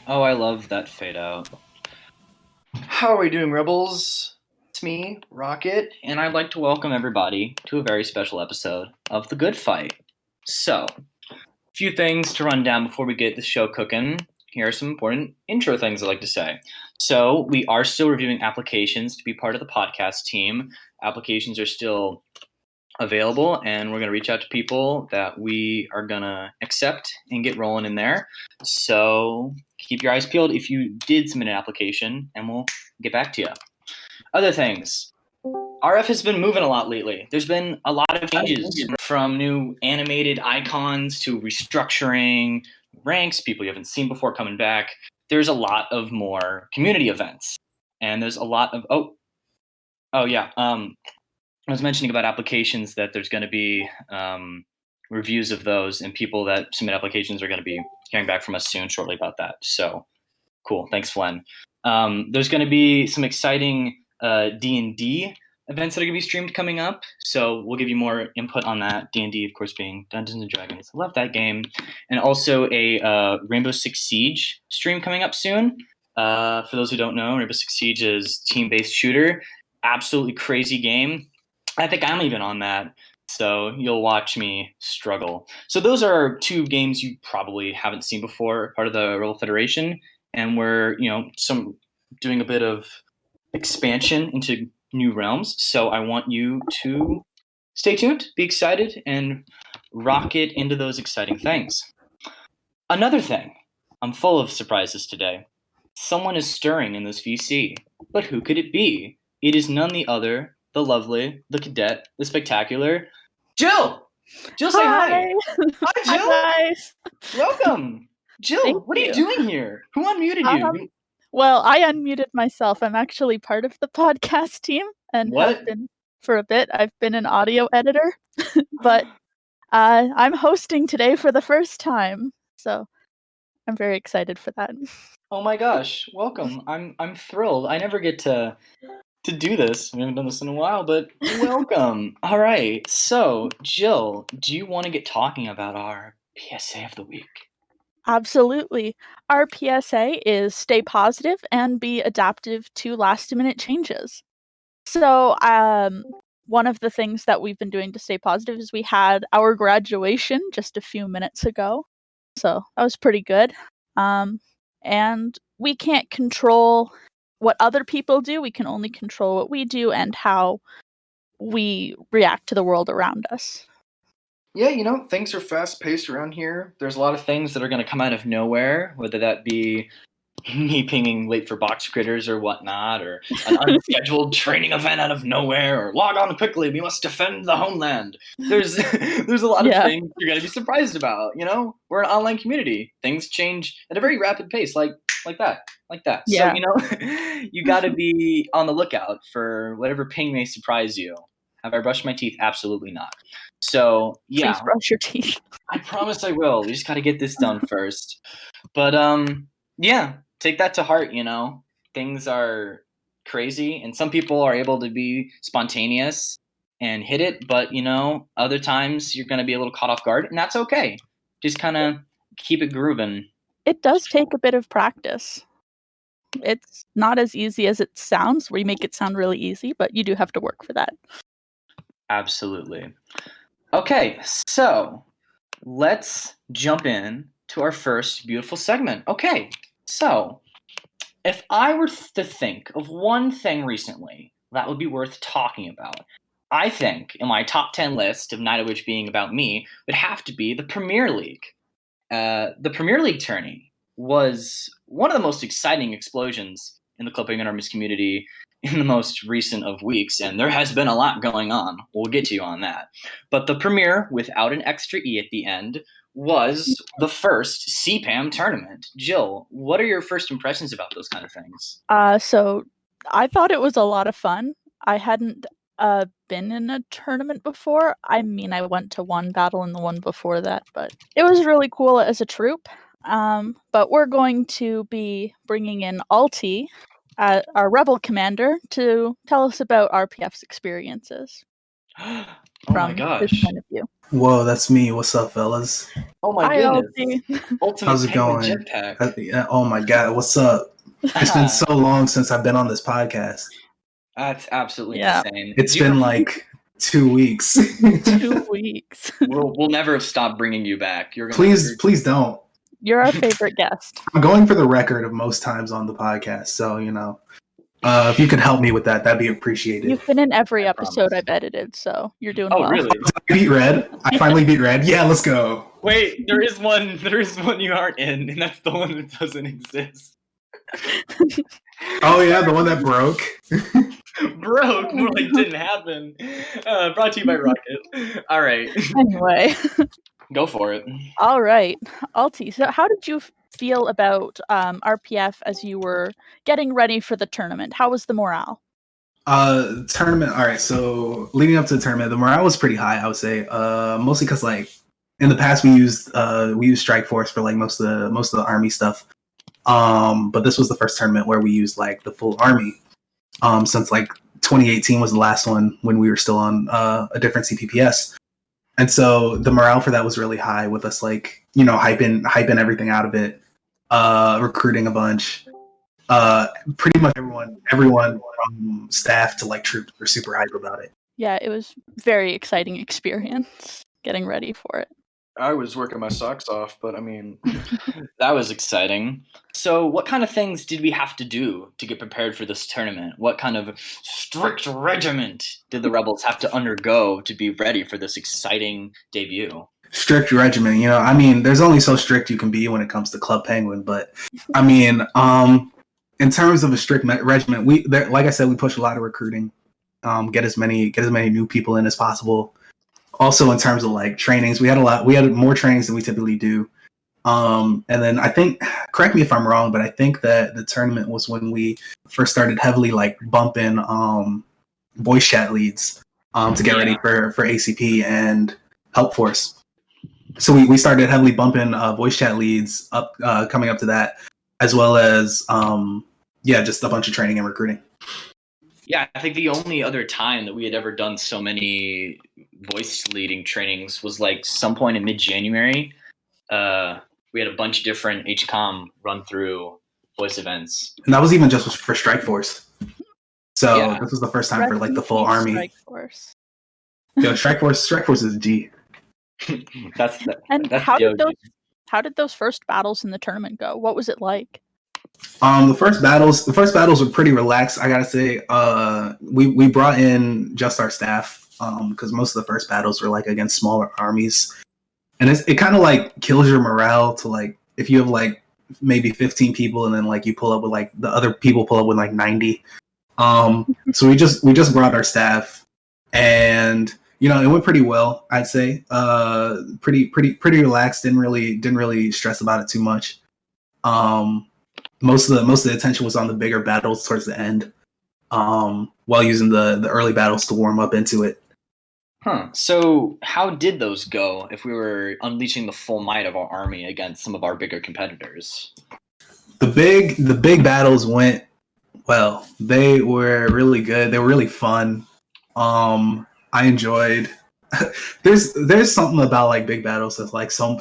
Oh, I love that fade out. How are we doing, Rebels? It's me, Rocket, and I'd like to welcome everybody to a very special episode of The Good Fight. So, a few things to run down before we get the show cooking. Here are some important intro things I'd like to say. So, we are still reviewing applications to be part of the podcast team. Applications are still available, and we're going to reach out to people that we are going to accept and get rolling in there. So keep your eyes peeled if you did submit an application, and we'll get back to you. Other things. RF has been moving a lot lately. There's been a lot of changes from new animated icons to restructuring ranks, people you haven't seen before coming back. There's a lot of more community events, and there's a lot of I was mentioning about applications that there's going to be reviews of those, and people that submit applications are going to be hearing back from us soon, shortly about that. So cool. Thanks, Flynn. There's going to be some exciting D&D events that are going to be streamed coming up. So we'll give you more input on that. D&D, of course, being Dungeons and Dragons. I love that game. And also a Rainbow Six Siege stream coming up soon. For those who don't know, Rainbow Six Siege is team-based shooter. Absolutely crazy game. I think I'm even on that, so you'll watch me struggle. So those are two games you probably haven't seen before, part of the Rebel Federation, and we're doing a bit of expansion into new realms. So I want you to stay tuned, be excited, and rocket into those exciting things. Another thing, I'm full of surprises today. Someone is stirring in this VC, but who could it be? It is none the other, the lovely, the cadet, the spectacular, Jill! Jill, say hi! Hi, Jill! Hi, guys! Welcome! Jill, what are you doing here? Who unmuted you? Well, I unmuted myself. I'm actually part of the podcast team and have been for a bit. I've been an audio editor, but I'm hosting today for the first time, so I'm very excited for that. Oh my gosh, welcome. I'm thrilled. I never get to do this. We haven't done this in a while, but welcome. All right. So, Jill, do you want to get talking about our PSA of the week? Absolutely. Our PSA is stay positive and be adaptive to last-minute changes. So, one of the things that we've been doing to stay positive is we had our graduation just a few minutes ago. So that was pretty good. And we can't control what other people do. We can only control what we do and how we react to the world around us. Yeah, things are fast-paced around here. There's a lot of things that are going to come out of nowhere, whether that be me pinging late for box critters or whatnot, or an unscheduled training event out of nowhere, or log on quickly, we must defend the homeland. There's a lot of things you're going to be surprised about, We're an online community. Things change at a very rapid pace, like that. Yeah. So, you got to be on the lookout for whatever ping may surprise you. Have I brushed my teeth? Absolutely not. So, yeah. Please brush your teeth. I promise I will. We just got to get this done first. But, yeah, take that to heart, Things are crazy, and some people are able to be spontaneous and hit it, but, other times you're going to be a little caught off guard, and that's okay. Just kind of keep it grooving. It does take a bit of practice. It's not as easy as it sounds. We make it sound really easy, but you do have to work for that. Absolutely. Okay, so let's jump in to our first beautiful segment. Okay, so if I were to think of one thing recently that would be worth talking about, I think in my top 10 list, of 9 of which being about me, would have to be the Premier League. The Premier League tourney was one of the most exciting explosions in the clipping and armies community in the most recent of weeks, and there has been a lot going on. We'll get to you on that. But the Premier, without an extra E at the end, was the first CPAM tournament. Jill, what are your first impressions about those kind of things? So I thought it was a lot of fun. I hadn't been in a tournament before. I mean, I went to one battle and the one before that, but it was really cool as a troop. But we're going to be bringing in Ulti, our rebel commander, to tell us about RPF's experiences. Oh my from his gosh. point of view. Whoa, that's me. What's up, fellas? Oh my Hi, goodness. Ulti. Ultimate How's it Penguin going? Jetpack. Oh my god, what's up? It's been so long since I've been on this podcast. That's absolutely Yeah. insane. It's been like 2 weeks. 2 weeks. We'll never stop bringing you back. Please don't. You're our favorite guest. I'm going for the record of most times on the podcast, so if you could help me with that, that'd be appreciated. You've been in every I episode promise. I've edited, so you're doing Oh, well. really? I beat Red. I finally beat Red. Yeah, let's go. Wait, there is one you aren't in, and that's the one that doesn't exist. Oh yeah, the one that broke. Broke, more like didn't happen. Brought to you by Rocket. All right. Anyway. Go for it. All right. Alti, so how did you feel about RPF as you were getting ready for the tournament? How was the morale? Tournament. All right, so leading up to the tournament, the morale was pretty high, I would say. Mostly because like in the past we used Strike Force for like most of the army stuff. But this was the first tournament where we used like the full army. Since like 2018 was the last one when we were still on a different CPPS. And so the morale for that was really high with us like, hyping everything out of it, recruiting a bunch. Pretty much everyone from staff to like troops were super hype about it. Yeah, it was very exciting experience getting ready for it. I was working my socks off, but I mean, that was exciting. So what kind of things did we have to do to get prepared for this tournament? What kind of strict regiment did the Rebels have to undergo to be ready for this exciting debut? Strict regiment, there's only so strict you can be when it comes to Club Penguin, but in terms of a strict regiment, like I said, we push a lot of recruiting, get as many new people in as possible. Also, in terms of like trainings, we had more trainings than we typically do. And then I think, correct me if I'm wrong, but I think that the tournament was when we first started heavily like bumping voice chat leads to get ready for ACP and Help Force. So we started heavily bumping voice chat leads up coming up to that, as well as just a bunch of training and recruiting. Yeah, I think the only other time that we had ever done so many voice leading trainings was like some point in mid-January. We had a bunch of different HCOM run through voice events. And that was even just for Strike Force. So this was the first time for like the full army. Strike Force. Yo, Strike Force is G. That's how did those first battles in the tournament go? What was it like? The first battles were pretty relaxed. I gotta say, we brought in just our staff because most of the first battles were like against smaller armies, and it kind of like kills your morale to like if you have like maybe 15 people and then like you pull up with like the other people pull up with like 90. So we just brought our staff, and it went pretty well. I'd say pretty relaxed. Didn't really stress about it too much. Most of the attention was on the bigger battles towards the end, while using the early battles to warm up into it. Huh. So how did those go if we were unleashing the full might of our army against some of our bigger competitors? The big battles went well. They were really good. They were really fun. I enjoyed. There's something about like big battles that's like so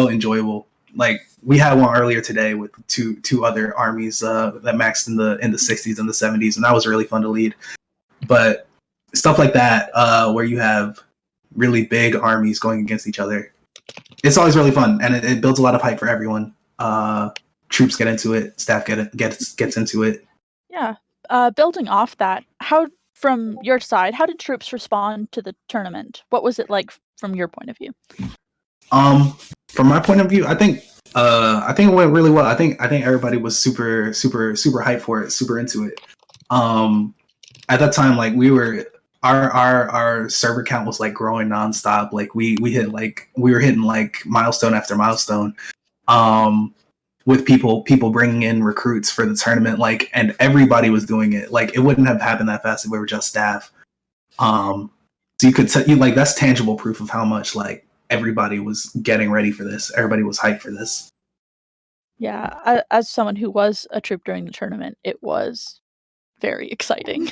enjoyable. Like we had one earlier today with two other armies that maxed in the 60s and the 70s, and that was really fun to lead. But stuff like that, where you have really big armies going against each other, it's always really fun, and it builds a lot of hype for everyone. Troops get into it, staff gets into it. Yeah. Building off that, from your side, how did troops respond to the tournament? What was it like from your point of view? From my point of view, I think it went really well. I think everybody was super hyped for it, super into it. At that time, like we were, our server count was like growing nonstop. Like we were hitting like milestone after milestone. With people bringing in recruits for the tournament, like, and everybody was doing it. Like it wouldn't have happened that fast if we were just staff. So you could that's tangible proof of how much like everybody was getting ready for this. Everybody was hyped for this. Yeah, as someone who was a troop during the tournament, it was very exciting.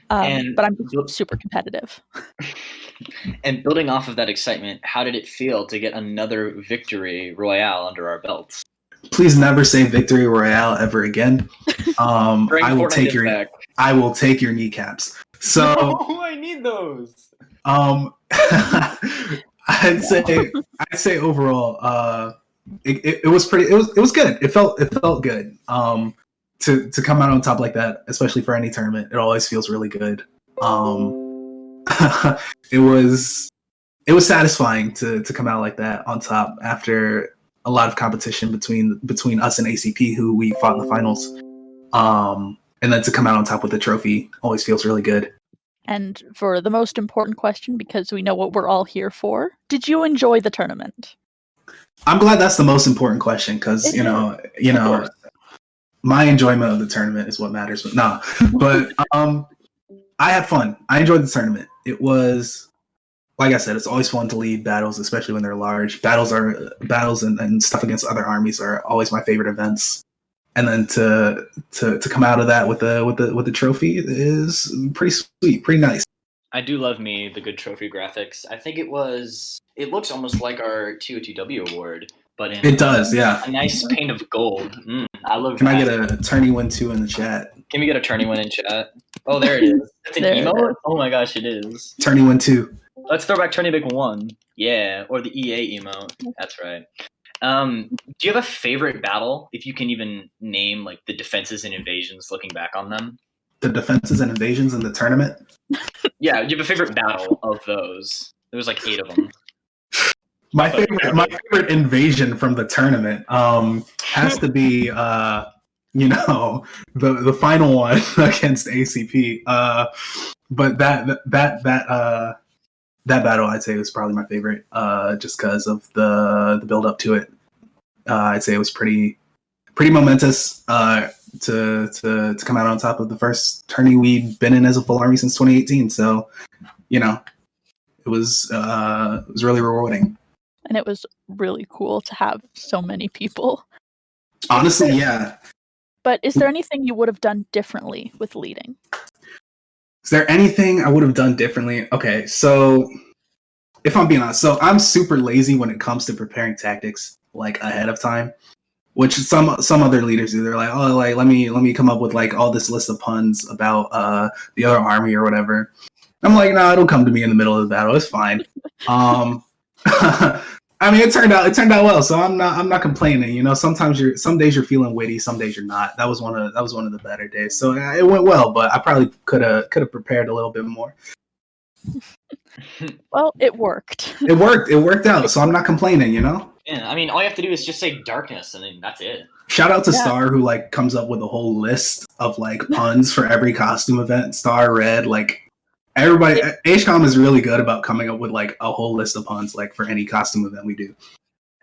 But I'm super competitive. And building off of that excitement, how did it feel to get another victory royale under our belts? Please never say victory royale ever again. I will take your kneecaps. So no, I need those. I'd say overall, it was pretty. It was good. It felt good. To come out on top like that, especially for any tournament, it always feels really good. It was satisfying to come out like that on top after a lot of competition between us and ACP, who we fought in the finals. And then to come out on top with the trophy always feels really good. And for the most important question, because we know what we're all here for, did you enjoy the tournament? I'm glad that's the most important question, because you know, my enjoyment of the tournament is what matters. But I had fun. I enjoyed the tournament. It was, like I said, it's always fun to lead battles, especially when they're large. Battles and stuff against other armies are always my favorite events. And then to come out of that with the trophy is pretty sweet, pretty nice. I do love the good trophy graphics. I think it looks almost like our TOTW award, but it does, yeah. A nice paint of gold. I love. Can I get a tourney win 2 in the chat? Can we get a tourney win in chat? Oh, there it is. It's an emote? Oh my gosh, it is. Tourney win 2. Let's throw back tourney big 1. Yeah, or the EA emote. That's right. Do you have a favorite battle, if you can even name like the defenses and invasions looking back on them? The defenses and invasions in the tournament? Yeah, do you have a favorite battle of those? There was like 8 of them. My favorite invasion from the tournament has to be the final one against ACP. But that battle, I'd say, was probably my favorite, just because of the build up to it. I'd say it was pretty momentous to come out on top of the first tourney we've been in as a full army since 2018. So, it was really rewarding. And it was really cool to have so many people. Honestly, yeah. But is there anything you would have done differently with leading? Is there anything I would have done differently? Okay, so if I'm being honest, so I'm super lazy when it comes to preparing tactics like ahead of time, which some other leaders do. They're like, oh, like let me come up with like all this list of puns about the other army or whatever. I'm like, no, it'll come to me in the middle of the battle. It's fine. I mean, it turned out well, so I'm not complaining. Some days you're feeling witty, some days you're not. That was one of the better days. So it went well, but I probably could have prepared a little bit more. Well, it worked. It worked out, so I'm not complaining. Yeah, I mean, all you have to do is just say darkness, and then that's it. Shout out to Star, who like comes up with a whole list of like puns for every costume event. Star, Red, like. Everybody, HCOM is really good about coming up with like a whole list of puns like for any costume event we do.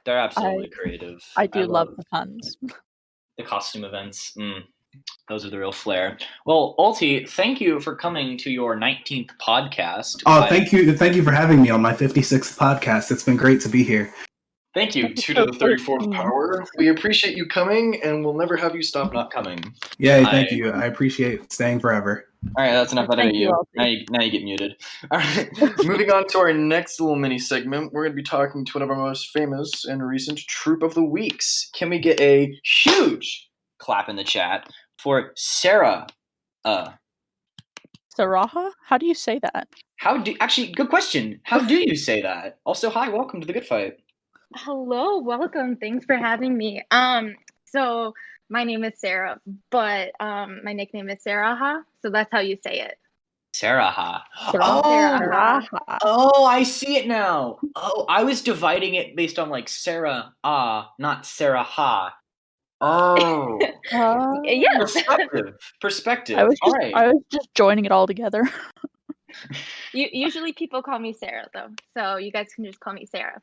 They're absolutely creative. I love the puns. The costume events. Those are the real flair. Well, Ulti, thank you for coming to your 19th podcast. Oh, thank you for having me on my 56th podcast. It's been great to be here. Thank you, 2 to the 34th power. We appreciate you coming, and we'll never have you stop not coming. Yeah, thank you. I appreciate staying forever. All right, that's enough out of you. Now you get muted. All right, moving on to our next little mini segment, we're going to be talking to one of our most famous and recent Troop of the Weeks. Can we get a huge clap in the chat for Sarahah? Sarahah? How do you say that? Actually, good question. How do you say that? Also, hi, welcome to the Good Fight. Hello, welcome. Thanks for having me. So my name is Sarah, but my nickname is Sarahah, so that's how you say it. Sarahah. Sarahah. Oh, I see it now. Oh, I was dividing it based on like Sarah, not Sarahah. Oh. Yes. Perspective. I was All just joining it all together. Usually people call me Sarah, though, so you guys can just call me Sarah.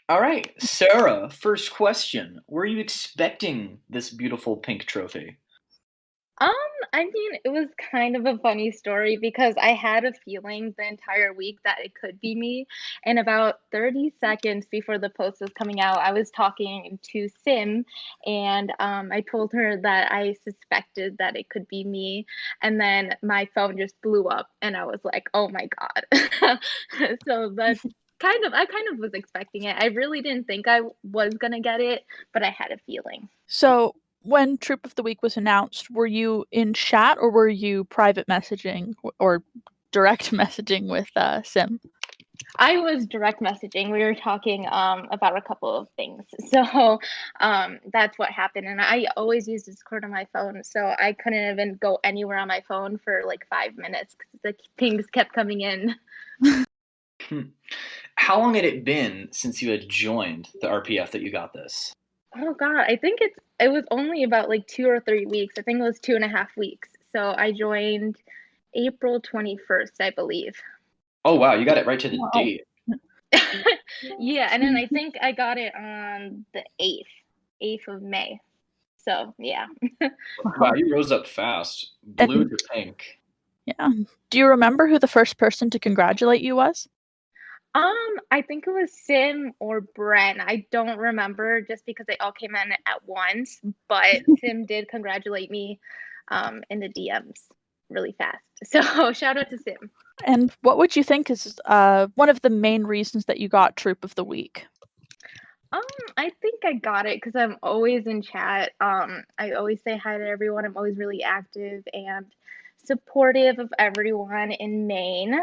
All right, Sarah, first question. Were you expecting this beautiful pink trophy? I I mean, it was kind of a funny story because I had a feeling the entire week that it could be me. And about 30 seconds before the post was coming out, I was talking to Sim, and I told her that I suspected that it could be me. And then my phone just blew up, and I was like, oh my God. So that's I kind of was expecting it. I really didn't think I was going to get it, but I had a feeling. So, when Troop of the Week was announced, were you in chat or were you private messaging or direct messaging with Sim? I was direct messaging. We were talking about a couple of things. So that's what happened. And I always use Discord on my phone. So I couldn't even go anywhere on my phone for like 5 minutes because the pings kept coming in. How long had it been since you had joined the RPF that you got this? Oh God, I think it was only about like 2 or 3 weeks. I think it was 2.5 weeks. So I joined April 21st, I believe. Oh wow, you got it right to the date. Yeah, and then I think I got it on the 8th of May. So yeah. Wow, you rose up fast. Blue to pink. Yeah. Do you remember who the first person to congratulate you was? I think it was Sim or Bren. I don't remember just because they all came in at once, but Sim did congratulate me in the DMs really fast. So shout out to Sim. And what would you think is one of the main reasons that you got Troop of the Week? I think I got it because I'm always in chat. I always say hi to everyone. I'm always really active and supportive of everyone in Maine.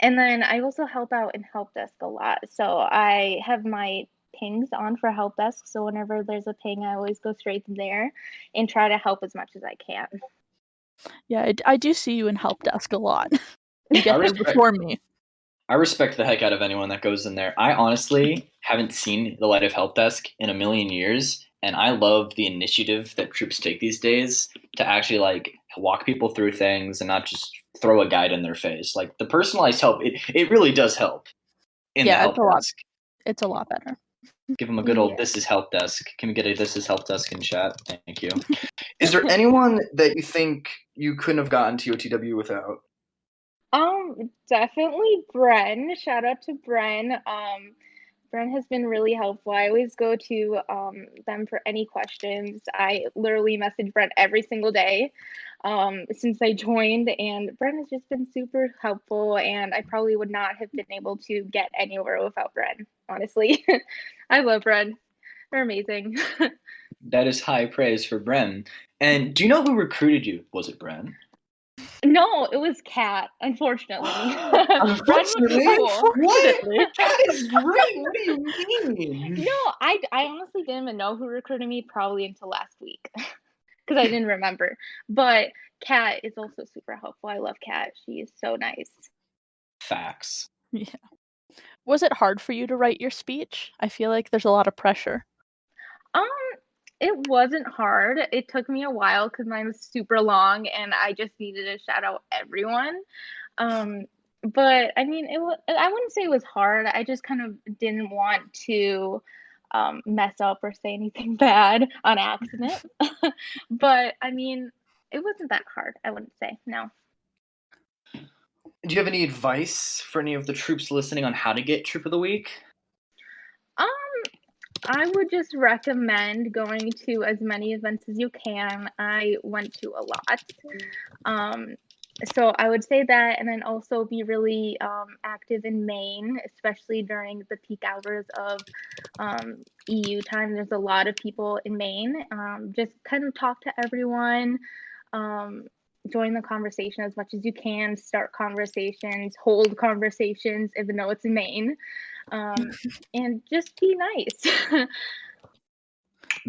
And then I also help out in help desk a lot. So I have my pings on for help desk. So whenever there's a ping, I always go straight there and try to help as much as I can. Yeah, I do see you in help desk a lot. You get there before me. I respect the heck out of anyone that goes in there. I honestly haven't seen the light of help desk in a million years, and I love the initiative that troops take these days to actually like walk people through things and not just throw a guide in their face. Like the personalized help, it really does help in the help desk. It's a lot better. Give them a good old "This is help desk." Can we get a "This is help desk" in chat? Thank you. Is there anyone that you think you couldn't have gotten to OTW without? Definitely Bren. Shout out to Bren. Bren has been really helpful. I always go to them for any questions. I literally message Bren every single day since I joined, and Bren has just been super helpful, and I probably would not have been able to get anywhere without Bren, honestly. I love Bren. They're amazing. That is high praise for Bren. And do you know who recruited you? Was it Bren? No, it was Kat, unfortunately. Unfortunately? What? Kat is great. What do you mean? No, I honestly didn't even know who recruited me probably until last week because I didn't remember. But Kat is also super helpful. I love Kat. She is so nice. Facts. Yeah. Was it hard for you to write your speech? I feel like there's a lot of pressure. It wasn't hard. It took me a while because mine was super long and I just needed to shout out everyone. But I mean, I wouldn't say it was hard. I just kind of didn't want to mess up or say anything bad on accident. But I mean, it wasn't that hard, I wouldn't say. No. Do you have any advice for any of the troops listening on how to get Troop of the Week? I would just recommend going to as many events as you can. I went to a lot. So I would say that, and then also be really active in Maine, especially during the peak hours of EU time. There's a lot of people in Maine. Just kind of talk to everyone. Join the conversation as much as you can. Start conversations, hold conversations, even though it's in Maine. And just be nice.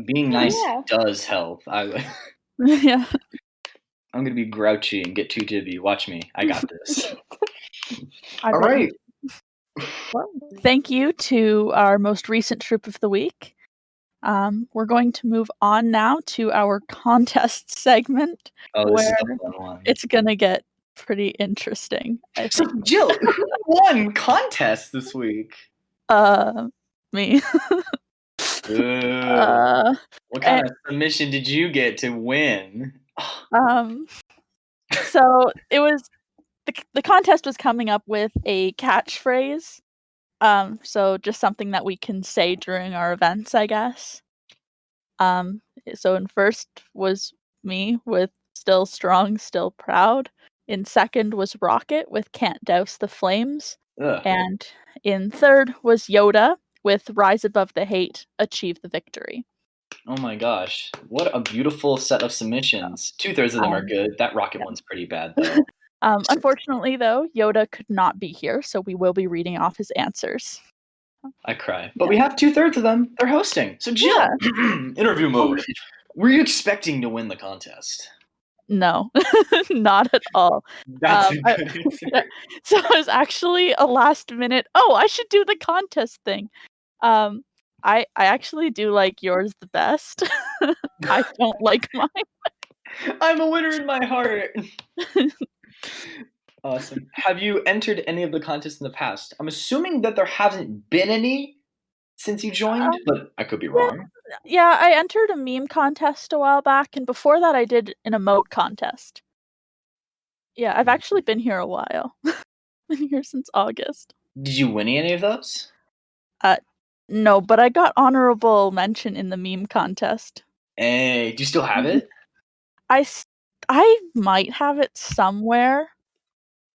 Being nice does help. Yeah. I'm going to be grouchy and get too jibby. Watch me. I got this. All right. Well, thank you to our most recent Troop of the Week. We're going to move on now to our contest segment, where it's going to get pretty interesting. So, Jill, who won contest this week? Me. What kind of submission did you get to win? So it was the contest was coming up with a catchphrase. So just something that we can say during our events, I guess. So in first was me with Still Strong, Still Proud. In second was Rocket with Can't Douse the Flames. Ugh. And in third was Yoda with Rise Above the Hate, Achieve the Victory. Oh my gosh. What a beautiful set of submissions. 2/3 of them are good. That Rocket one's pretty bad, though. Unfortunately, though, Yoda could not be here, so we will be reading off his answers. I cry. But we have 2/3 of them. They're hosting. So, Jill, interview mode. Were you expecting to win the contest? No, not at all. That's a good answer. So it was actually a last minute, I should do the contest thing. I actually do like yours the best. I don't like mine. I'm a winner in my heart. Awesome. Have you entered any of the contests in the past? I'm assuming that there hasn't been any since you joined, but I could be wrong. Yeah, I entered a meme contest a while back, and before that I did an emote contest. Yeah, I've actually been here a while. Been here since August. Did you win any of those? No, but I got honorable mention in the meme contest. Hey, do you still have it? I might have it somewhere.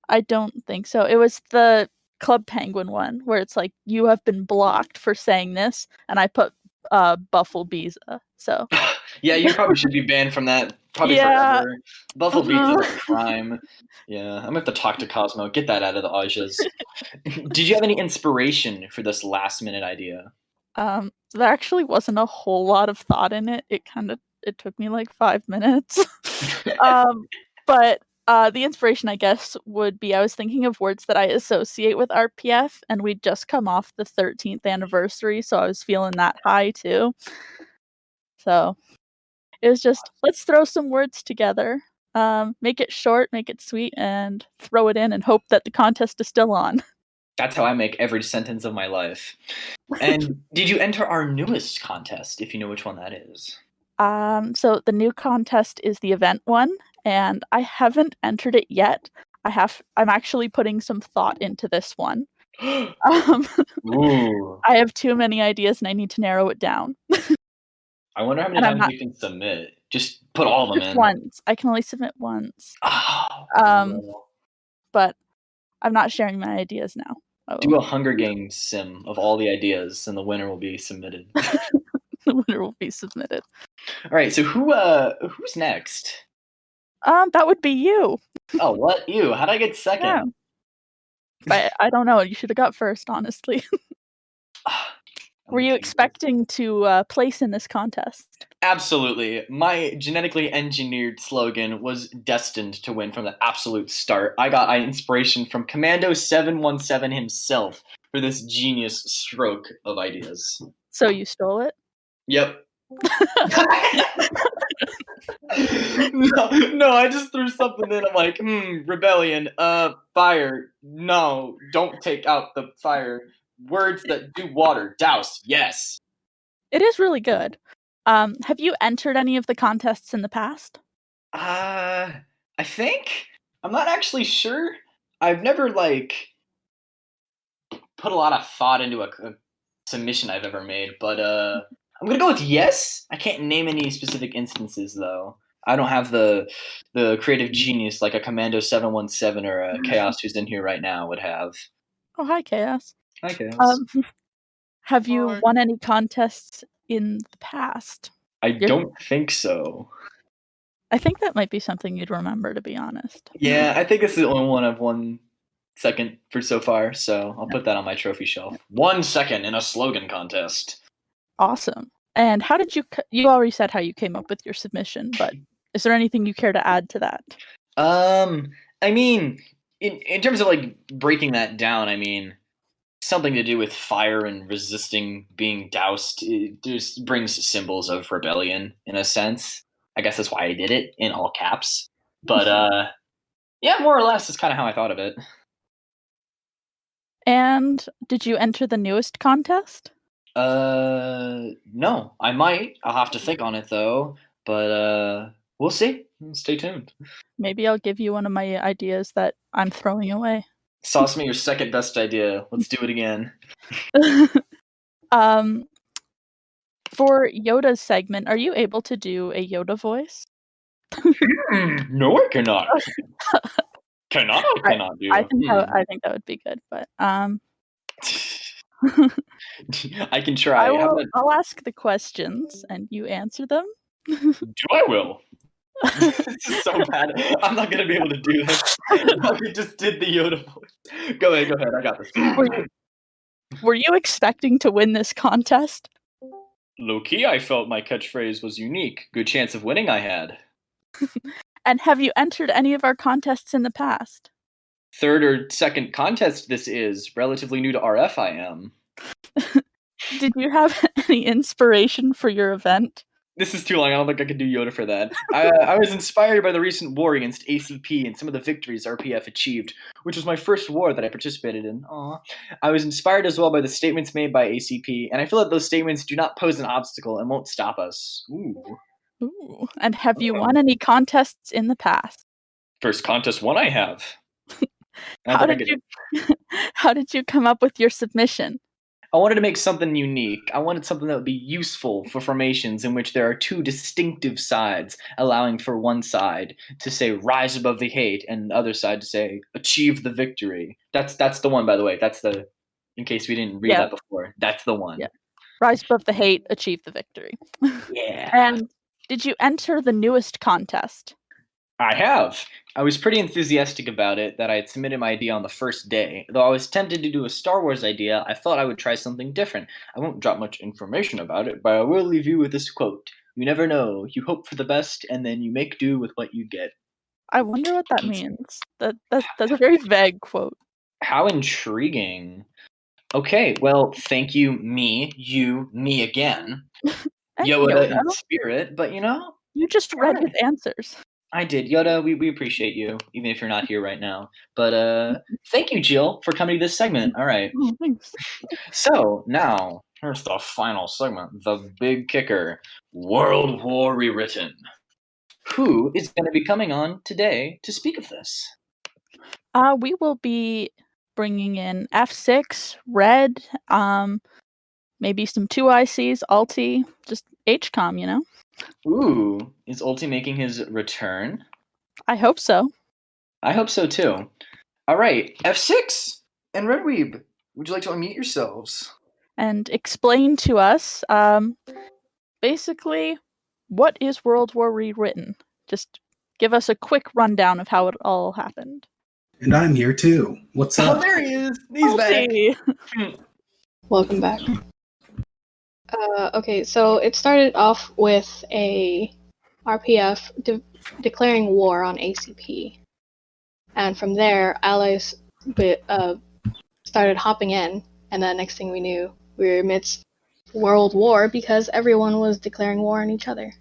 I don't think so. It was the Club Penguin one, where it's like, you have been blocked for saying this, and I put Bufflebeeza, so. Yeah, you probably should be banned from that forever. Bufflebeeza is a crime. Yeah, I'm gonna have to talk to Cosmo, get that out of the Ajas. Did you have any inspiration for this last minute idea? There actually wasn't a whole lot of thought in it. It took me like 5 minutes. But the inspiration, I guess, would be I was thinking of words that I associate with RPF, and we'd just come off the 13th anniversary, so I was feeling that high too. So it was just, let's throw some words together, make it short, make it sweet, and throw it in and hope that the contest is still on. That's how I make every sentence of my life. And did you enter our newest contest, if you know which one that is? So the new contest is the event one, and I haven't entered it yet. I'm actually putting some thought into this one. Ooh. I have too many ideas and I need to narrow it down. I wonder how many times you can submit. Just put all of them Just in. once. I can only submit once. Oh, But I'm not sharing my ideas now. do a Hunger Games sim of all the ideas, and the winner will be submitted. The winner will be submitted. All right, so who's next? That would be you. Oh, what? You? How'd I get second? Yeah. But I don't know. You should have got first, honestly. Were you expecting to place in this contest? Absolutely. My genetically engineered slogan was destined to win from the absolute start. I got inspiration from Commando 717 himself for this genius stroke of ideas. So you stole it? Yep. No, I just threw something in. I'm like, rebellion, fire. No, don't take out the fire. Words that do water. Douse. Yes. It is really good. Have you entered any of the contests in the past? I think. I'm not actually sure. I've never, put a lot of thought into a submission I've ever made, but, I'm gonna go with yes. I can't name any specific instances, though. I don't have the creative genius like a Commando 717 or a Chaos who's in here right now would have. Oh, hi, Chaos. Hi, Chaos. Have you won any contests in the past? I don't think so. I think that might be something you'd remember, to be honest. Yeah, I think it's the only one I've won second for so far, so I'll put that on my trophy shelf. 1 second in a slogan contest. Awesome. And how did you already said how you came up with your submission, but is there anything you care to add to that? I mean, in terms of breaking that down, I mean, something to do with fire and resisting being doused. It just brings symbols of rebellion in a sense. I guess that's why I did it in all caps. But yeah, more or less, that's kind of how I thought of it. And did you enter the newest contest? No, I might. I'll have to think on it though. But We'll see. Stay tuned. Maybe I'll give you one of my ideas that I'm throwing away. Sauce me your second best idea. Let's do it again. For Yoda's segment, are you able to do a Yoda voice? No, I cannot. Cannot do. I think that would be good, but I can try. I'll ask the questions and you answer them. I will. This is so bad. I'm not gonna be able to do this. We just did the Yoda voice. Go ahead. I got this. Were you expecting to win this contest? Low key, I felt my catchphrase was unique. Good chance of winning I had. And have you entered any of our contests in the past? Third or second contest this is. Relatively new to RF I am. Did you have any inspiration for your event? This is too long. I don't think I could do Yoda for that. I was inspired by the recent war against ACP and some of the victories RPF achieved, which was my first war that I participated in. Aww. I was inspired as well by the statements made by ACP, and I feel that those statements do not pose an obstacle and won't stop us. Ooh. And have you won any contests in the past? First contest won I have. How did you come up with your submission? I wanted to make something unique. I wanted something that would be useful for formations in which there are two distinctive sides, allowing for one side to say rise above the hate and the other side to say achieve the victory. That's the one, by the way. That's the, in case we didn't read that before, that's the one. Yeah. Rise above the hate, achieve the victory. Yeah. And did you enter the newest contest? I have. I was pretty enthusiastic about it that I had submitted my idea on the first day. Though I was tempted to do a Star Wars idea, I thought I would try something different. I won't drop much information about it, but I will leave you with this quote. You never know. You hope for the best, and then you make do with what you get. I wonder what that means. That's a very vague quote. How intriguing. Okay, well, thank you, me again. Yoda in spirit, but you just read his answers. I did. Yoda, we appreciate you, even if you're not here right now. But thank you, Jill, for coming to this segment. All right. Oh, thanks. So now, here's the final segment, the big kicker, World War Rewritten. Who is going to be coming on today to speak of this? We will be bringing in F6, Red, maybe some 2ICs, Ulti, just HCOM, Ooh, is Ulti making his return? I hope so. I hope so too. All right, F6 and Redweeb, would you like to unmute yourselves? And explain to us, basically, what is World War Rewritten? Just give us a quick rundown of how it all happened. And I'm here too. What's up? Oh, there he is. He's back. Welcome back. Okay, so it started off with a RPF declaring war on ACP. And from there, allies started hopping in, and then next thing we knew, we were amidst world war because everyone was declaring war on each other.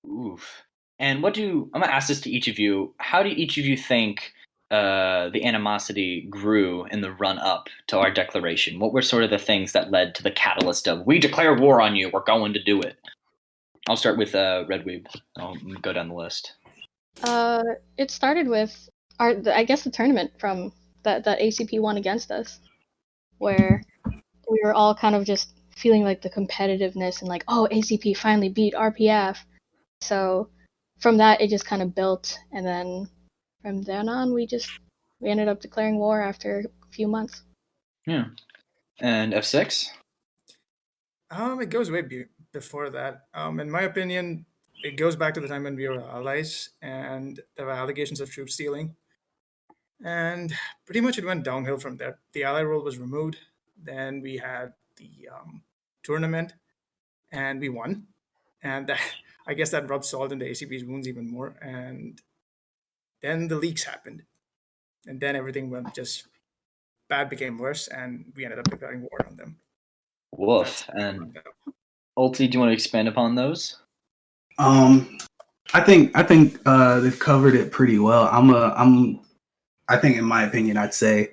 Oof. And I'm going to ask this to each of you. How do each of you think the animosity grew in the run-up to our declaration? What were sort of the things that led to the catalyst of, we declare war on you, we're going to do it? I'll start with Redweeb. I'll go down the list. It started with, the tournament from that ACP won against us, where we were all kind of just feeling like the competitiveness and like, oh, ACP finally beat RPF. So from that, it just kind of built, and then from then on, we ended up declaring war after a few months. Yeah. And F6? It goes way before that. In my opinion, it goes back to the time when we were allies and there were allegations of troop stealing. And pretty much it went downhill from there. The ally role was removed. Then we had the tournament, and we won. And I guess that rubbed salt into ACP's wounds even more. And then the leaks happened. And then everything went bad became worse, and we ended up declaring war on them. Woof. And Ulti, do you want to expand upon those? I think they've covered it pretty well. I think in my opinion, I'd say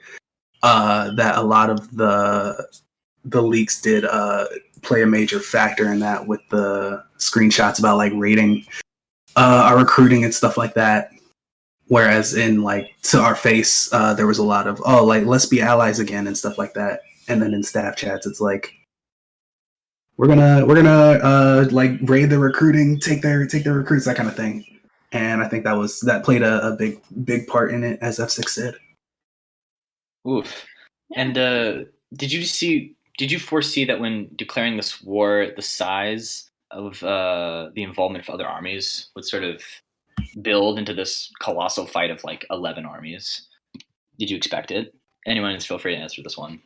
that a lot of the leaks did play a major factor in that, with the screenshots about like raiding our recruiting and stuff like that. Whereas in like to our face, there was a lot of let's be allies again and stuff like that. And then in staff chats, it's like we're gonna like raid the recruiting, take their recruits, that kind of thing. And I think that played a big part in it, as F6 said. Oof. And did you foresee that when declaring this war, the size of the involvement of other armies would sort of build into this colossal fight of like 11 armies? Did you expect it? Anyone, feel free to answer this one.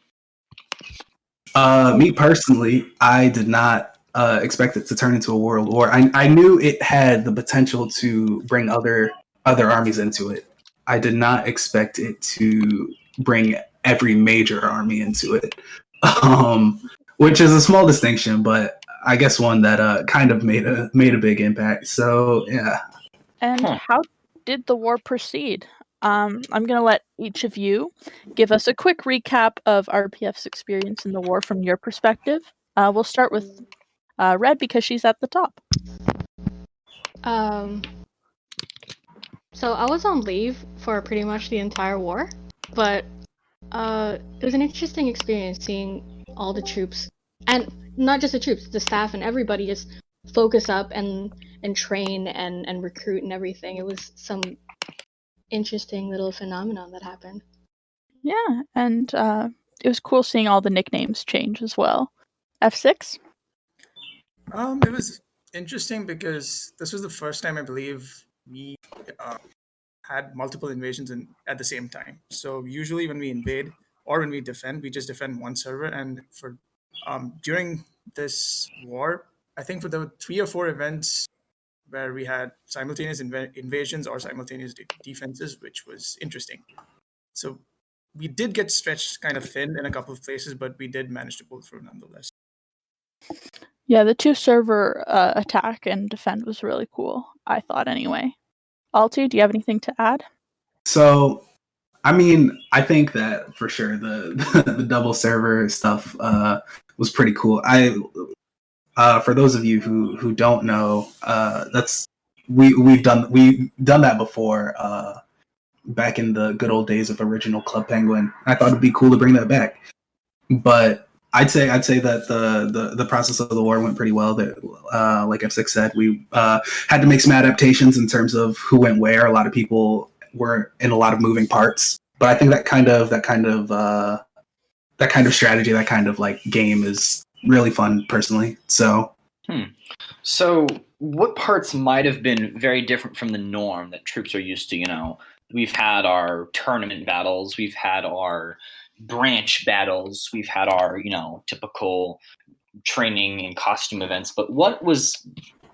Me personally, I did not expect it to turn into a world war. I knew it had the potential to bring other armies into it. I did not expect it to bring every major army into it, which is a small distinction, but I guess one that kind of made a big impact. So yeah. And how did the war proceed? I'm going to let each of you give us a quick recap of RPF's experience in the war from your perspective. We'll start with Red because she's at the top. So I was on leave for pretty much the entire war, but it was an interesting experience seeing all the troops, and not just the troops, the staff and everybody just focus up and train and recruit and everything. It was some interesting little phenomenon that happened. Yeah, and it was cool seeing all the nicknames change as well. F6? It was interesting because this was the first time I believe we had multiple invasions at the same time. So usually when we invade or when we defend, we just defend one server. And for during this war, I think for the 3 or 4 events where we had simultaneous invasions or simultaneous defenses, which was interesting. So we did get stretched kind of thin in a couple of places, but we did manage to pull through nonetheless. Yeah, the 2-server attack and defend was really cool, I thought anyway. Alti, do you have anything to add? So, I mean, I think that for sure the double server stuff was pretty cool. For those of you who don't know, that's we've done that before back in the good old days of original Club Penguin. I thought it'd be cool to bring that back, but I'd say that the process of the war went pretty well. That like F6 said, we had to make some adaptations in terms of who went where. A lot of people were in a lot of moving parts, but I think that kind of strategy, that kind of like game is really fun personally. So what parts might have been very different from the norm that troops are used to? You know, we've had our tournament battles, we've had our branch battles, we've had our, typical training and costume events, but what was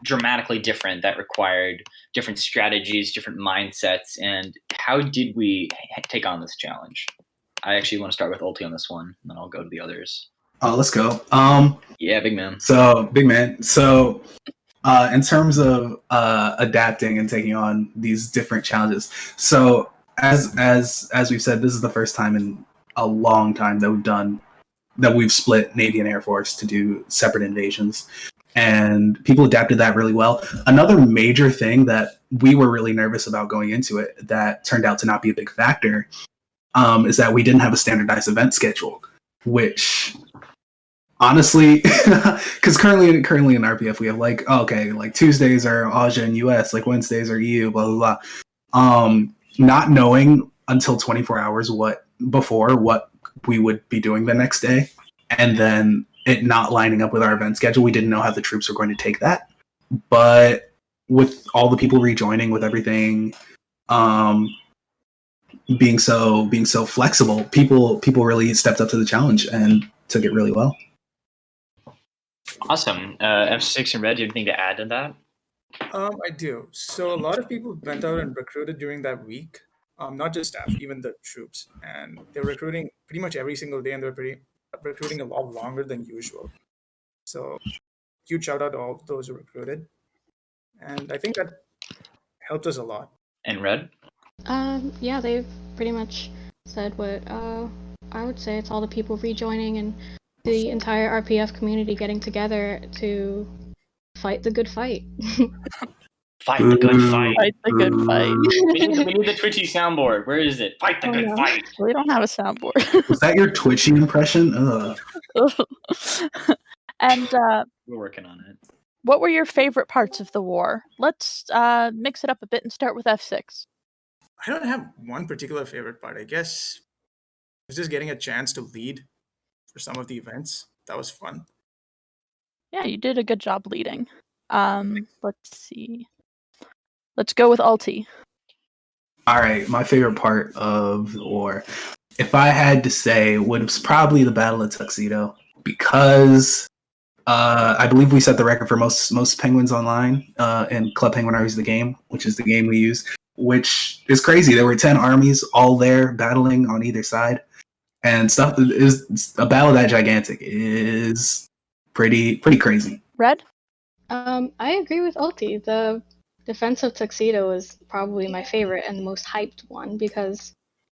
dramatically different that required different strategies, different mindsets, and how did we take on this challenge? I actually want to start with Ulti on this one, and then I'll go to the others. Let's go. Yeah, big man. So in terms of adapting and taking on these different challenges, so as we've said, this is the first time in a long time that we've split Navy and Air Force to do separate invasions, and people adapted that really well. Another major thing that we were really nervous about going into it that turned out to not be a big factor is that we didn't have a standardized event schedule, which honestly, because currently in RPF we have like Tuesdays are Asia and US, like Wednesdays are EU, blah blah blah. Not knowing until 24 hours what we would be doing the next day, and then it not lining up with our event schedule, we didn't know how the troops were going to take that. But with all the people rejoining, with everything being so flexible, people really stepped up to the challenge and took it really well. Awesome. F6 and Red, do you have anything to add to that? I do. So a lot of people went out and recruited during that week. Not just staff, even the troops. And they were recruiting pretty much every single day, and they were recruiting a lot longer than usual. So huge shout out to all those who recruited. And I think that helped us a lot. And Red? Yeah, they've pretty much said what I would say. It's all the people rejoining and the entire RPF community getting together to fight the good fight. Fight the good fight. Fight the good fight. We need the Twitchy soundboard. Where is it? Fight the good no. fight. We don't have a soundboard. Was that your Twitchy impression? Ugh. And We're working on it. what were your favorite parts of the war? Let's mix it up a bit and start with F6. I don't have one particular favorite part. I guess it was just getting a chance to lead for some of the events. That was fun. Yeah, you did a good job leading. Let's see. Let's go with Ulti. All right, my favorite part of the war, if I had to say, was probably the Battle of Tuxedo, because I believe we set the record for most penguins online in Club Penguin Armies the game, which is the game we use, which is crazy. There were 10 armies all there battling on either side, and stuff is a battle that gigantic is pretty crazy. Red? I agree with Ulti. The Defense of Tuxedo is probably my favorite and the most hyped one, because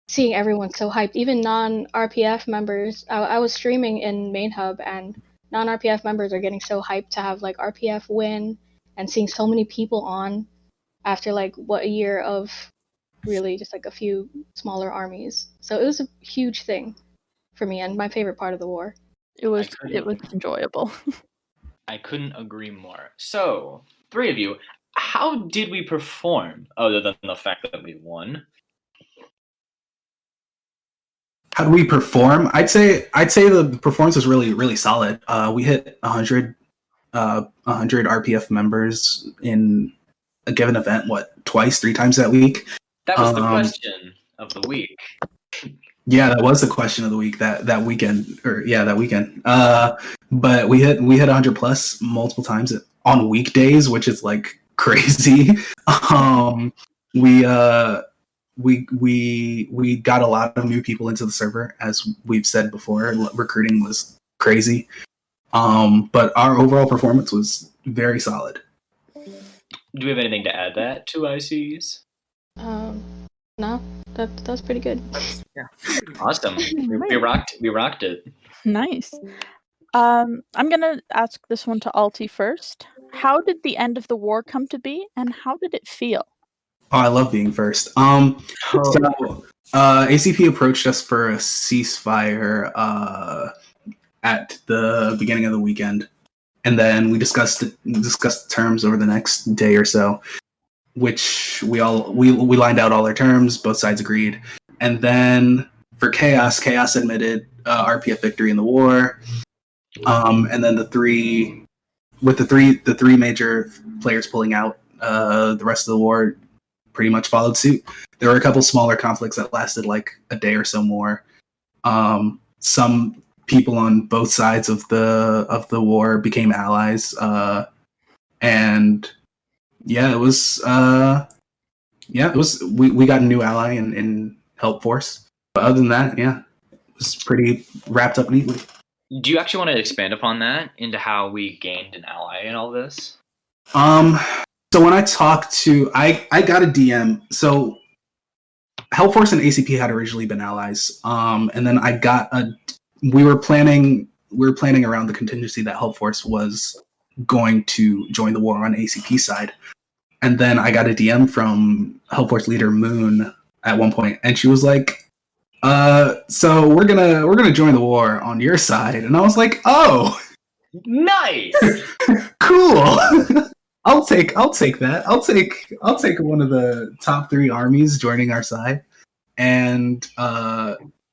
seeing everyone so hyped, even non-RPF members, I was streaming in Main Hub, and non-RPF members are getting so hyped to have like RPF win, and seeing so many people on after like a year of really just like a few smaller armies. So it was a huge thing for me and my favorite part of the war. It was enjoyable. I couldn't agree more. So, three of you, how did we perform other than the fact that we won? How do we perform? I'd say the performance was really solid. We hit 100 RPF members in a given event. Twice, 3 times that week. That was the question of the week. Yeah, that was the question of the week that weekend. But we hit 100 plus multiple times on weekdays, which is like crazy. We got a lot of new people into the server, as we've said before. Recruiting was crazy. But our overall performance was very solid. Do we have anything to add that to ICs? No, that's pretty good. Yeah. Awesome. We rocked it. Nice. I'm gonna ask this one to Alti first. How did the end of the war come to be, and how did it feel? Oh, I love being first. So ACP approached us for a ceasefire at the beginning of the weekend, and then we discussed terms over the next day or so, which we lined out all our terms. Both sides agreed, and then for Chaos admitted RPF victory in the war, and then the three major players pulling out, the rest of the war pretty much followed suit. There were a couple smaller conflicts that lasted like a day or so more. Some people on both sides of the war became allies, and it was we got a new ally in Help Force. But other than that, it was pretty wrapped up neatly. Do you actually want to expand upon that into how we gained an ally in all this? So when I talked to, I got a DM. So Help Force and ACP had originally been allies, and then we were planning around the contingency that Help Force was going to join the war on ACP side, and then I got a DM from Help Force leader Moon at one point, and she was like, "So we're gonna join the war on your side," and I was like, "Oh, nice, cool." I'll take that. I'll take one of the top 3 armies joining our side, and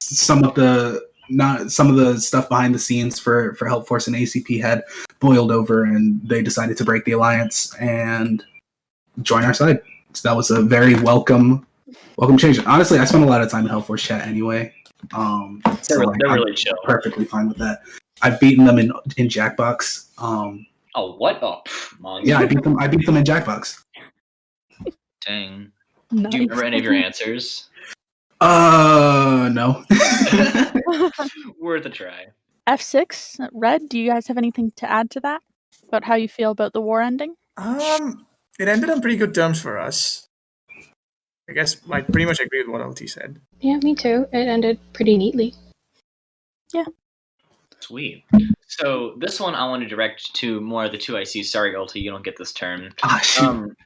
some of the stuff behind the scenes for Help Force and ACP had boiled over, and they decided to break the alliance and join our side. So that was a very welcome change. Honestly, I spent a lot of time in Help Force chat anyway. They're really chill. Perfectly fine with that. I've beaten them in Jackbox. Oh, what? Oh, monster. Yeah, I beat them in Jackbox. Dang. Nice. Do you remember any of your answers? No. Worth a try. F6, Red, do you guys have anything to add to that about how you feel about the war ending? It ended on pretty good terms for us. I guess I pretty much agree with what LT said. Yeah, me too. It ended pretty neatly. Yeah. Sweet. So this one I want to direct to more of the 2 ICs. Sorry, Ulti, you don't get this term. Ah, shoot.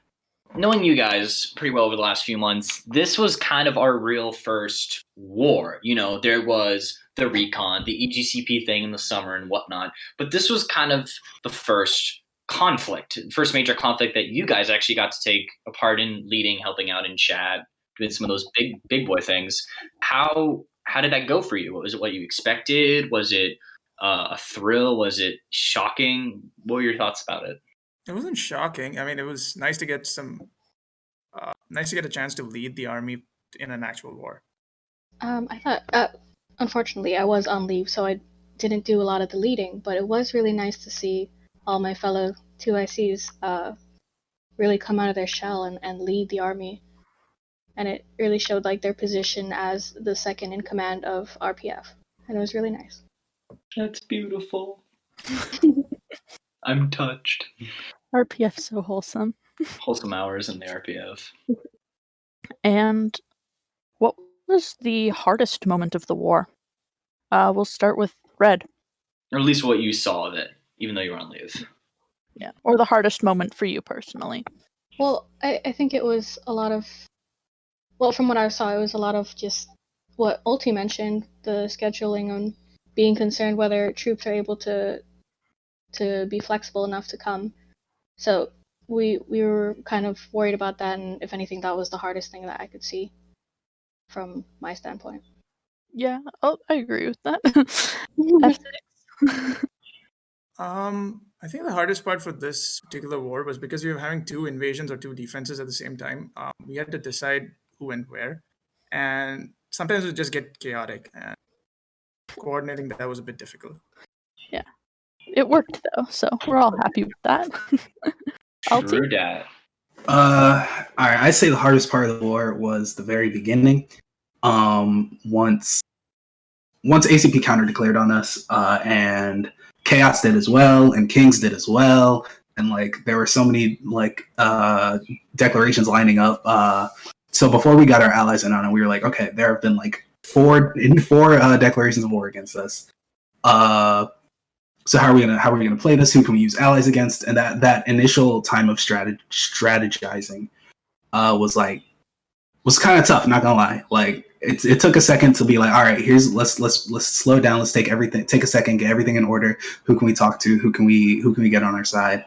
knowing you guys pretty well over the last few months, this was kind of our real first war. There was the recon, the EGCP thing in the summer and whatnot, but this was kind of the first major conflict that you guys actually got to take a part in, leading, helping out in chat, doing some of those big boy things. How did that go for you? Was it what you expected? Was it a thrill? Was it shocking? What were your thoughts about it? It wasn't shocking. I mean, it was nice to get a chance to lead the army in an actual war. I thought, unfortunately, I was on leave, so I didn't do a lot of the leading, but it was really nice to see all my fellow 2ICs really come out of their shell and lead the army. And it really showed like their position as the second in command of RPF. And it was really nice. That's beautiful. I'm touched. RPF's so wholesome. Wholesome hours in the RPF. And what was the hardest moment of the war? We'll start with Red. Or at least what you saw of it, even though you were on leave. Yeah, or the hardest moment for you personally. Well, I think it was a lot of, from what I saw, it was a lot of just what Ulti mentioned, the scheduling and being concerned whether troops are able to be flexible enough to come. So we were kind of worried about that, and if anything, that was the hardest thing that I could see from my standpoint. Yeah, I agree with that. I think the hardest part for this particular war was because we were having two invasions or two defenses at the same time. We had to decide who went where, and sometimes it would just get chaotic, and coordinating that was a bit difficult. Yeah, it worked though, so we're all happy with that. True dat. All right, I'd say the hardest part of the war was the very beginning. Once ACP counter declared on us, and Chaos did as well, and Kings did as well, and like there were so many declarations lining up. So before we got our allies in on it, we were like, okay, there have been like four declarations of war against us. So how are we gonna play this? Who can we use allies against? And that initial time of strategizing was kind of tough. Not gonna lie, like it took a second to be like, all right, let's slow down. Let's take a second, get everything in order. Who can we talk to? Who can we get on our side?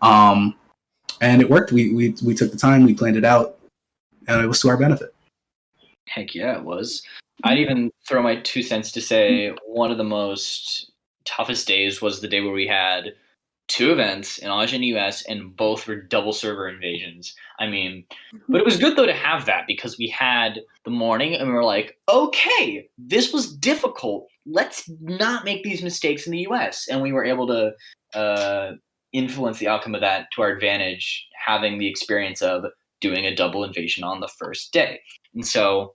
And it worked. We took the time. We planned it out, and it was to our benefit. Heck yeah, it was. I'd even throw my 2 cents to say one of the most toughest days was the day where we had 2 events in Asia and US, and both were double server invasions. I mean, but it was good though to have that, because we had the morning and we were like, okay, this was difficult. Let's not make these mistakes in the US. And we were able to influence the outcome of that to our advantage, having the experience of doing a double invasion on the first day. And so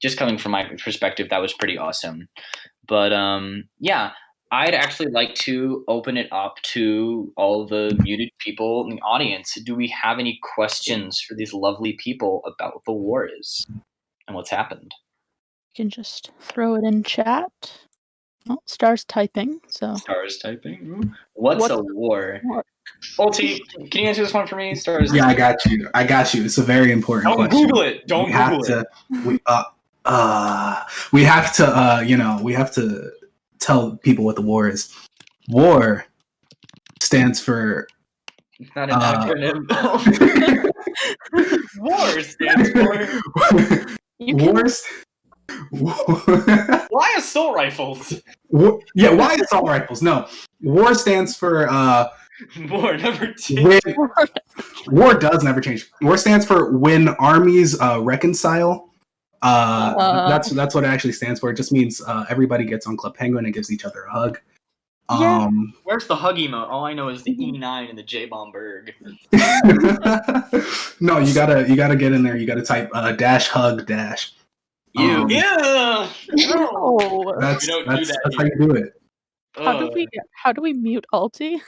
just coming from my perspective, that was pretty awesome. But yeah, I'd actually like to open it up to all the muted people in the audience. Do we have any questions for these lovely people about what the war is and what's happened? You can just throw it in chat. Oh, Star's typing. So Stars typing. What's a war? Ulti, can you answer this one for me? Stars. Yeah, I got you. It's a very important Don't question. Google it. Don't Google it. We have to tell people what the war is. War stands for. It's not an acronym. War stands for. Wars. Why assault rifles? Why assault rifles? No, war stands for. War never changed. War does never change. War stands for when armies reconcile. That's what it actually stands for. It just means everybody gets on Club Penguin and gives each other a hug. Where's the hug emote? All I know is the E9 and the J-Bomb-berg. No, you gotta get in there. You gotta type dash hug dash. Yeah. No. That's how you do it. How do we mute Ulti?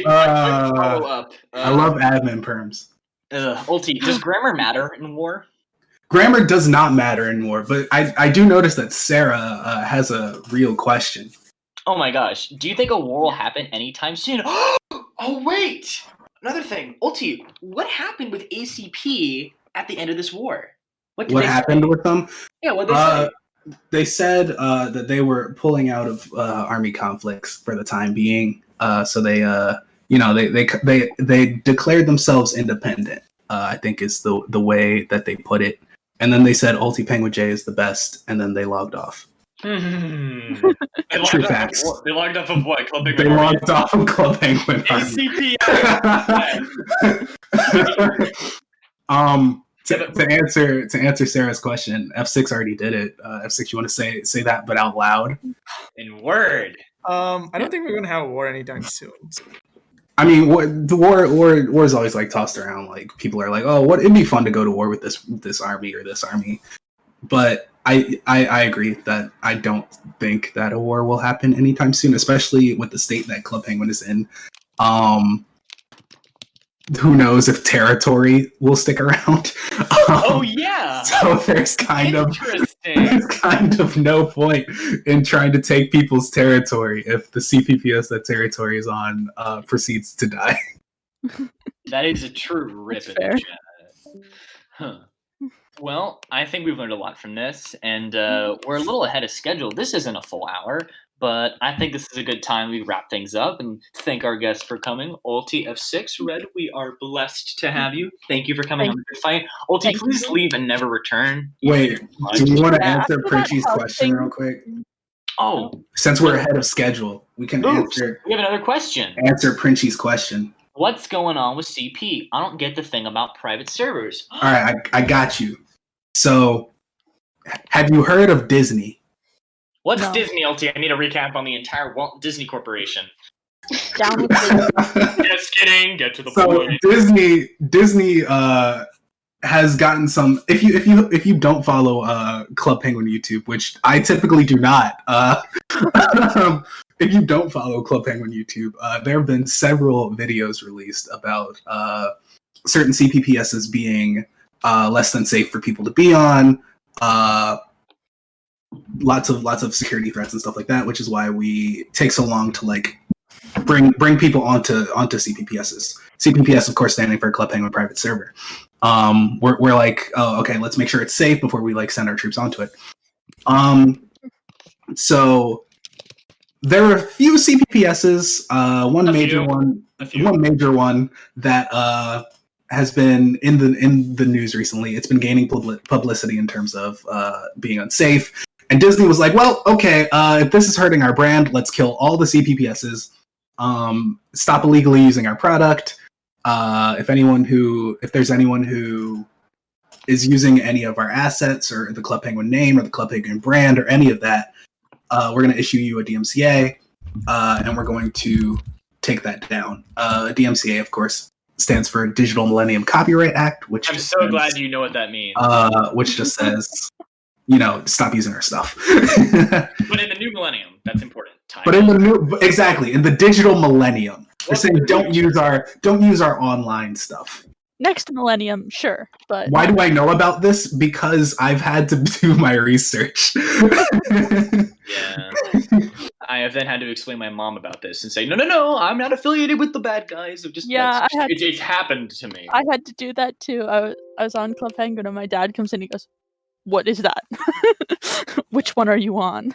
Follow up. I love admin perms. Ulti, does grammar matter in war? Grammar does not matter in war, but I do notice that Sarah has a real question. Oh my gosh. Do you think a war will happen anytime soon? Oh, wait! another thing, Ulti, what happened with ACP at the end of this war? What happened with them? Yeah, what did they say? They said that they were pulling out of army conflicts for the time being. So they, they declared themselves independent. I think is the way that they put it. And then they said Ultipenguinj is the best, and then they logged off. True facts. They logged off of what? Club Penguin. They logged off of Club Penguin. ACP. To answer Sarah's question, F6 already did it. F6, you want to say that, but out loud? In word. I don't think we're gonna have a war anytime soon. I mean, the war is always like tossed around. Like people are like, "Oh, it'd be fun to go to war with this army or this army," but I agree that I don't think that a war will happen anytime soon, especially with the state that Club Penguin is in. Who knows if territory will stick around? Oh yeah. So there's kind of no point in trying to take people's territory if the CPPS that territory is on proceeds to die. That is a true rip in the chat. Huh. Well, I think we've learned a lot from this, and we're a little ahead of schedule. This isn't a full hour, but I think this is a good time we wrap things up and thank our guests for coming. Ulti F6, Red, we are blessed to have you. Thank you for coming on the fight. Ulti, please leave and never return. Wait, do you want to answer Pritchy's question real quick? Oh. Since we're ahead of schedule, we can answer. We have another question. Answer Pritchy's question. What's going on with CP? I don't get the thing about private servers. All right, I got you. So, have you heard of Disney? What's Disney, LT? I need a recap on the entire Walt Disney Corporation. Down with Disney. Just kidding. Get to the point. Disney has gotten some. If you don't follow Club Penguin YouTube, which I typically do not, if you don't follow Club Penguin YouTube, there have been several videos released about certain CPPSs being less than safe for people to be on. Lots of security threats and stuff like that, which is why we take so long to like bring people onto CPPSs. CPPS, of course, standing for Club Penguin Private Server. We're like, oh, okay, let's make sure it's safe before we like send our troops onto it. So there are a few CPPSs. One major one that has been in the news recently. It's been gaining publicity in terms of being unsafe. And Disney was like, well, okay, if this is hurting our brand, let's kill all the CPPSs. Stop illegally using our product. If there's anyone who is using any of our assets or the Club Penguin name or the Club Penguin brand or any of that, we're going to issue you a DMCA, and we're going to take that down. DMCA, of course, stands for Digital Millennium Copyright Act, which I'm so glad you know what that means. Which just says, stop using our stuff. But in the new millennium, that's important. In the digital millennium, they're saying don't use our online stuff. Next millennium, sure, but why do I know about this? Because I've had to do my research. Yeah. I have then had to explain my mom about this and say, no, I'm not affiliated with the bad guys. It's happened to me. I had to do that too. I was on Club Penguin and my dad comes in and he goes, what is that? Which one are you on?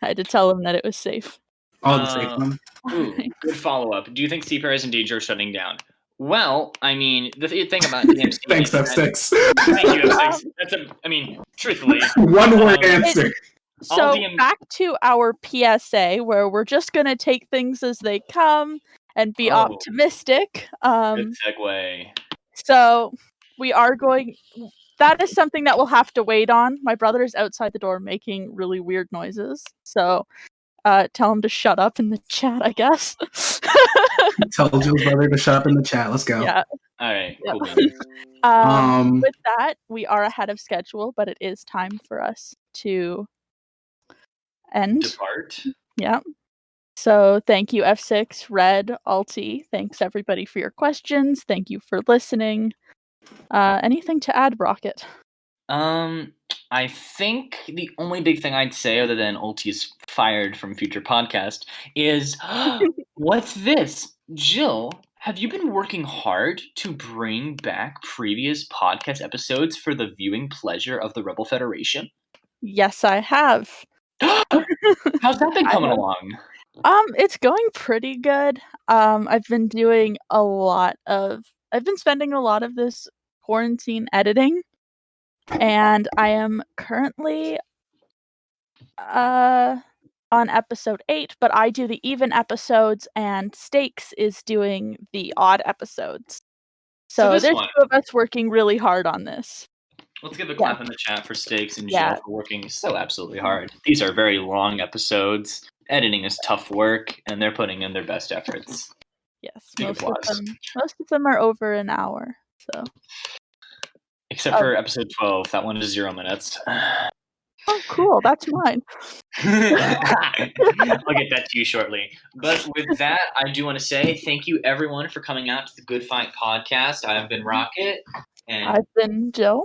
I had to tell him that it was safe. Oh, the safe one? Ooh, good follow-up. Do you think CPR is in danger of shutting down? Well, I mean, the thing about DMC... Thanks, F6. Thank you, F6. Truthfully... One-word answer. So, back to our PSA, where we're just going to take things as they come and be optimistic. Good segue. So, we are going... That is something that we'll have to wait on. My brother is outside the door making really weird noises, so... tell him to shut up in the chat, I guess. Tell Jill's brother to shut up in the chat. Let's go. Yeah. All right. Yep. Cool. With that, we are ahead of schedule, but it is time for us to end. Depart. Yeah. So thank you, F6, Red, Alti. Thanks everybody for your questions. Thank you for listening. Anything to add, Rocket? I think the only big thing I'd say, other than Ulti's fired from future podcast, is what's this? Jill Have you been working hard to bring back previous podcast episodes for the viewing pleasure of the Rebel Federation? Yes, I have. How's that been I coming have. along? It's going pretty good. I've been spending a lot of this quarantine editing, and I am currently on episode 8, but I do the even episodes and Stakes is doing the odd episodes. So this there's one. 2 of us working really hard on this. Let's give a clap in the chat for Stakes and Yeah. Jill for working so absolutely hard. These are very long episodes. Editing is tough work, and they're putting in their best efforts. Yes, Big most applause. of them are over an hour. So Except for episode 12, that one is 0 minutes. oh, cool! That's mine. I'll get that to you shortly. But with that, I do want to say thank you, everyone, for coming out to the Good Fight podcast. I've been Rocket. And I've been Jill.